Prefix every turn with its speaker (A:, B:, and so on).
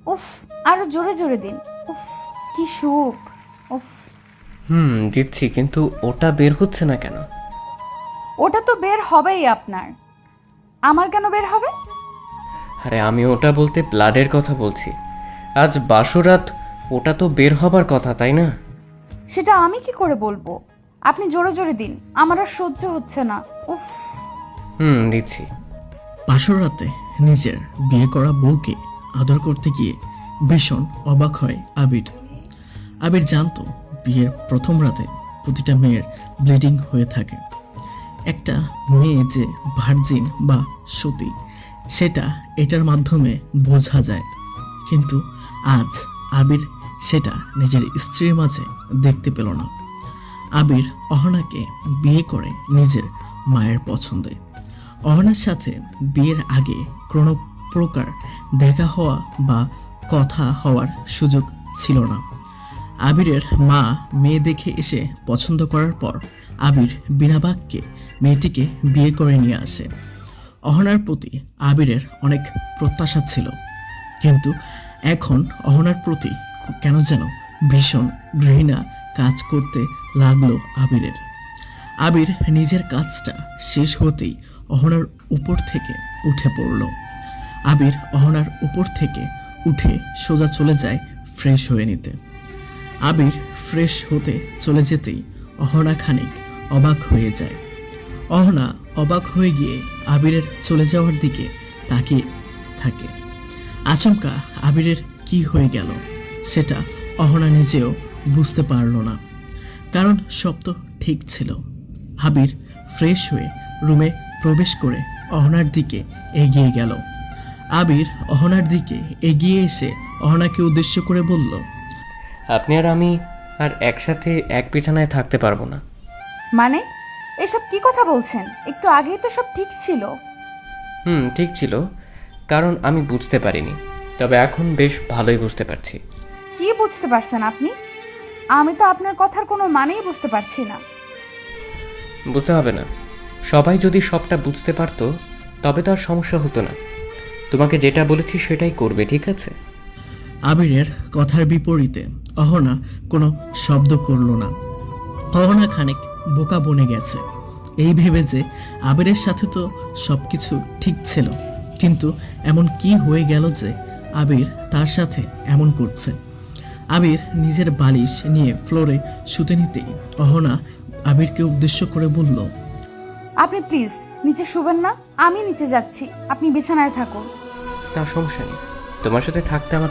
A: উফ, আরো জোরে জোরে দিন। উফ, কি সুখ। উফ।
B: দিচ্ছি, কিন্তু ওটা বের হচ্ছে না কেন?
A: ওটা তো বের হবেই আপনার। আমার কেন বের হবে?
B: আরে আমি ওটা বলতে ব্লাডের কথা বলছি। আজ বাসরাত, ওটা তো বের হবার কথা, তাই না?
A: সেটা আমি কি করে বলবো? আপনি জোরে জোরে দিন, আমার আর সহ্য হচ্ছে না। উফ।
B: দিচ্ছি।
C: বাসর রাতে নিজের বিয়ে করা বউকে আদর করতে গিয়ে ভীষণ অবাক হয় আবির। আবির জানতো বিয়ের প্রথম রাতে প্রতিটা মেয়ের ব্লিডিং হয়ে থাকে। একটা মেয়ে যে ভার্জিন বা সতী সেটা এটার মাধ্যমে বোঝা যায়, কিন্তু আজ আবির সেটা নিজের স্ত্রীর মাঝে দেখতে পেল না। আবির অহনাকে বিয়ে করে নিজের মায়ের পছন্দে। অহনার সাথে বিয়ের আগে কোনো প্রকার দেখা হওয়া বা কথা হওয়ার সুযোগ ছিল না। আবিরের মা মেয়ে দেখে এসে পছন্দ করার পর আবির বিনা বাক্যে মেয়েটিকে বিয়ে করে নিয়ে আসে। অহনার প্রতি আবিরের অনেক প্রত্যাশা ছিল, কিন্তু এখন অহনার প্রতি কেন যেন ভীষণ ঘৃণা কাজ করতে লাগলো আবিরের। আবির নিজের কাজটা শেষ হতেই অহনার উপর থেকে উঠে পড়ল। আবির অহনার উপর থেকে উঠে সোজা চলে যায় ফ্রেশ হয়ে নিতে। আবির ফ্রেশ হতে চলে যেতেই অহনা খানিক অবাক হয়ে যায়। অহনা অবাক হয়ে গিয়ে আবিরের চলে যাওয়ার দিকে তাকিয়ে থাকে। আচমকা আবিরের কি হয়ে গেল সেটা অহনা নিজেও বুঝতে পারল না, কারণ সব তো ঠিক ছিল। আবির ফ্রেশ হয়ে রুমে প্রবেশ করে অহনার দিকে এগিয়ে গেল। আবির অহনার দিকে এগিয়ে এসে অহনাকে উদ্দেশ্য করে বলল,
B: আপনি আর আমি আর একসাথে এক বিছানায় থাকতে পারবো না।
A: মানে এসব কি কথা বলছেন? একটু আগেই তো সব ঠিক ছিল।
B: ঠিক ছিল, কারণ আমি বুঝতে পারিনি, তবে এখন বেশ ভালোই বুঝতে পারছি।
A: কি বুঝতে পারছেন আপনি? আমি তো আপনার কথার কোনো মানেই বুঝতে পারছি না।
B: বুঝতে হবে না, সবাই যদি সবটা বুঝতে পারতো তবে তো আর সমস্যা হতো না। তোমাকে যেটা বলেছি সেটাই করবে, ঠিক আছে?
C: আবিরের কথার বিপরীতে অহনা কোনো শব্দ করল না। অহনা খানিক বোকা বনে গেছে, এই ভেবে যে আবিরের সাথে তো সব কিছু ঠিক ছিল, কিন্তু এমন কি হয়ে গেল যে আবির তার সাথে এমন করছে। আবির নিজের বালিশ নিয়ে ফ্লোরে শুতে নিতেই অহনা আবিরকে উদ্দেশ্য করে বলল,
A: আপনি প্লিজ নিচে শুবেন না? আমি নিচে যাচ্ছি, আপনি বিছানায় থাকুন।
B: না, সমস্যা নেই, তোমার সাথে থাকতে আমার